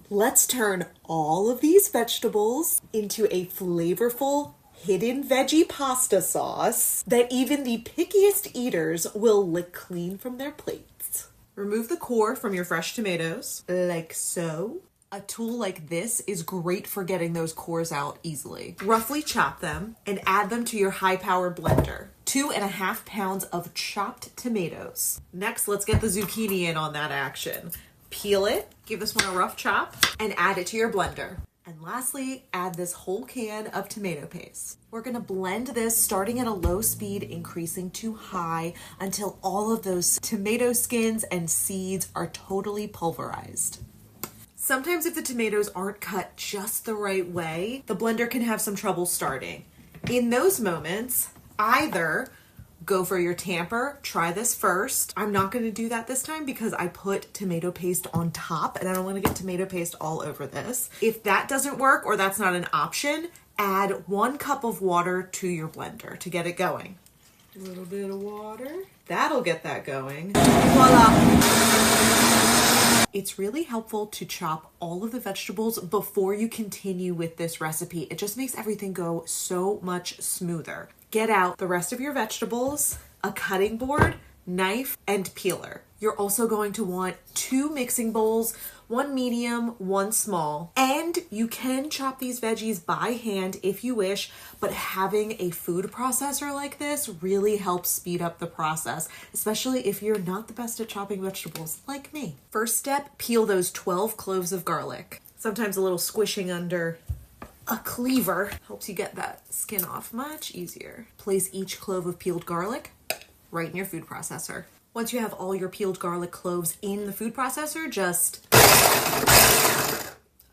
Let's turn all of these vegetables into a flavorful hidden veggie pasta sauce that even the pickiest eaters will lick clean from their plates. Remove the core from your fresh tomatoes, like so. A tool like this is great for getting those cores out easily. Roughly chop them and add them to your high-powered blender. 2.5 pounds of chopped tomatoes. Next, let's get the zucchini in on that action. Peel it, give this one a rough chop, and add it to your blender. And lastly, add this whole can of tomato paste. We're gonna blend this starting at a low speed, increasing to high until all of those tomato skins and seeds are totally pulverized. Sometimes if the tomatoes aren't cut just the right way, the blender can have some trouble starting. In those moments, either go for your tamper, try this first. I'm not gonna do that this time because I put tomato paste on top and I don't wanna get tomato paste all over this. If that doesn't work or that's not an option, add 1 cup of water to your blender to get it going. A little bit of water. That'll get that going. Voila! It's really helpful to chop all of the vegetables before you continue with this recipe. It just makes everything go so much smoother. Get out the rest of your vegetables, a cutting board, knife, and peeler. You're also going to want 2 mixing bowls, 1 medium, 1 small. And you can chop these veggies by hand if you wish, but having a food processor like this really helps speed up the process, especially if you're not the best at chopping vegetables like me. First step, peel those 12 cloves of garlic. Sometimes a little squishing under a cleaver helps you get that skin off much easier. Place each clove of peeled garlic right in your food processor. Once you have all your peeled garlic cloves in the food processor, just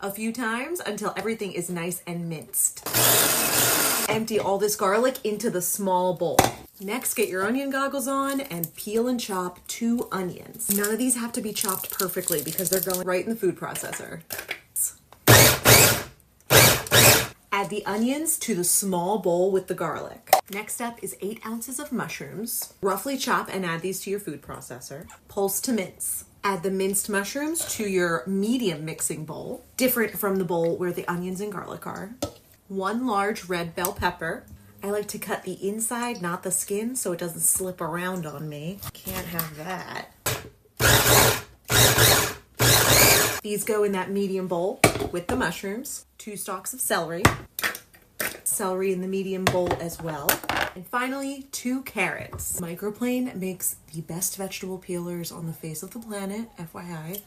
a few times until everything is nice and minced. Empty all this garlic into the small bowl. Next, get your onion goggles on and peel and chop 2 onions. None of these have to be chopped perfectly because they're going right in the food processor. Add the onions to the small bowl with the garlic. Next up is 8 ounces of mushrooms. Roughly chop and add these to your food processor. Pulse to mince. Add the minced mushrooms to your medium mixing bowl, different from the bowl where the onions and garlic are. 1 large red bell pepper. I like to cut the inside, not the skin, so it doesn't slip around on me. Can't have that. These go in that medium bowl with the mushrooms. 2 stalks of celery. Celery in the medium bowl as well. And finally, 2 carrots. Microplane makes the best vegetable peelers on the face of the planet, FYI.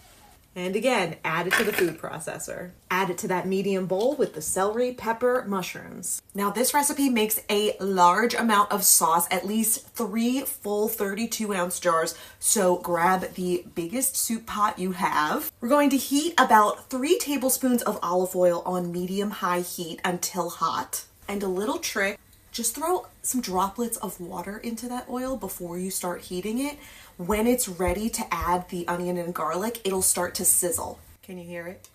And again, add it to the food processor. Add it to that medium bowl with the celery, pepper, mushrooms. Now this recipe makes a large amount of sauce, at least 3 full 32-ounce jars. So grab the biggest soup pot you have. We're going to heat about 3 tablespoons of olive oil on medium-high heat until hot. And a little trick, just throw some droplets of water into that oil before you start heating it. When it's ready to add the onion and garlic, it'll start to sizzle. Can you hear it?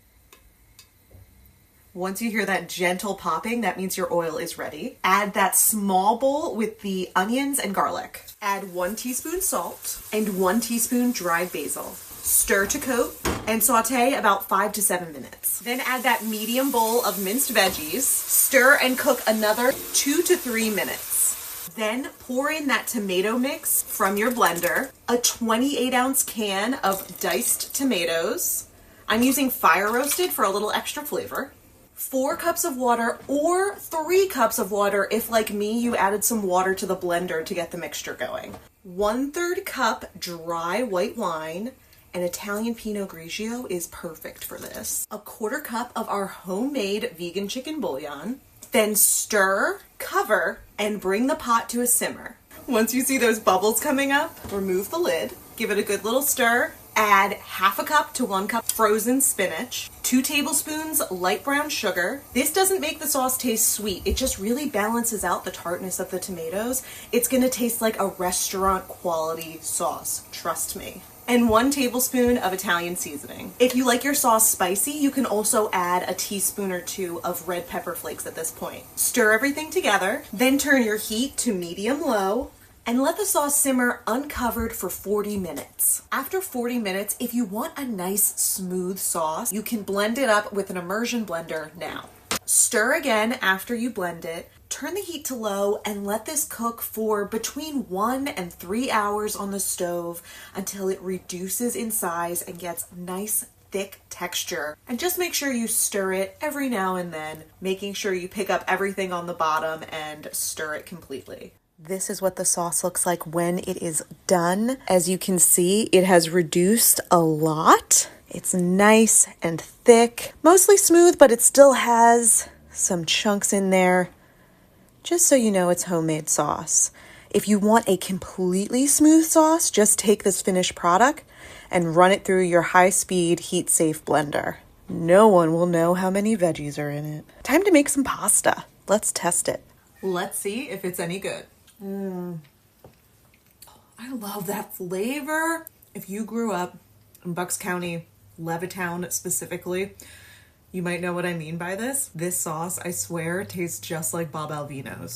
Once you hear that gentle popping, that means your oil is ready. Add that small bowl with the onions and garlic. Add 1 teaspoon salt and 1 teaspoon dried basil. Stir to coat and saute about 5 to 7 minutes. Then add that medium bowl of minced veggies. Stir and cook another 2 to 3 minutes. Then pour in that tomato mix from your blender, a 28-ounce can of diced tomatoes. I'm using fire roasted for a little extra flavor. 4 cups of water or 3 cups of water if, like me, you added some water to the blender to get the mixture going. 1/3 cup dry white wine. An Italian Pinot Grigio is perfect for this. 1/4 cup of our homemade vegan chicken bouillon. Then stir, cover, and bring the pot to a simmer. Once you see those bubbles coming up, remove the lid, give it a good little stir, add 1/2 cup to 1 cup frozen spinach, 2 tablespoons light brown sugar. This doesn't make the sauce taste sweet, it just really balances out the tartness of the tomatoes. It's gonna taste like a restaurant quality sauce, trust me. And 1 tablespoon of Italian seasoning. If you like your sauce spicy, you can also add a teaspoon or 2 of red pepper flakes at this point. Stir everything together, then turn your heat to medium-low. and let the sauce simmer uncovered for 40 minutes. After 40 minutes, if you want a nice smooth sauce, you can blend it up with an immersion blender now. Stir again after you blend it. Turn the heat to low and let this cook for between 1 and 3 hours on the stove until it reduces in size and gets nice thick texture. And just make sure you stir it every now and then, making sure you pick up everything on the bottom and stir it completely. This is what the sauce looks like when it is done. As you can see, it has reduced a lot. It's nice and thick, mostly smooth, but it still has some chunks in there. Just so you know, it's homemade sauce. If you want a completely smooth sauce, just take this finished product and run it through your high-speed, heat-safe blender. No one will know how many veggies are in it. Time to make some pasta. Let's test it. Let's see if it's any good. I love that flavor. If you grew up in Bucks County, Levittown specifically, you might know what I mean by this. This sauce, I swear, tastes just like Bob Alvino's.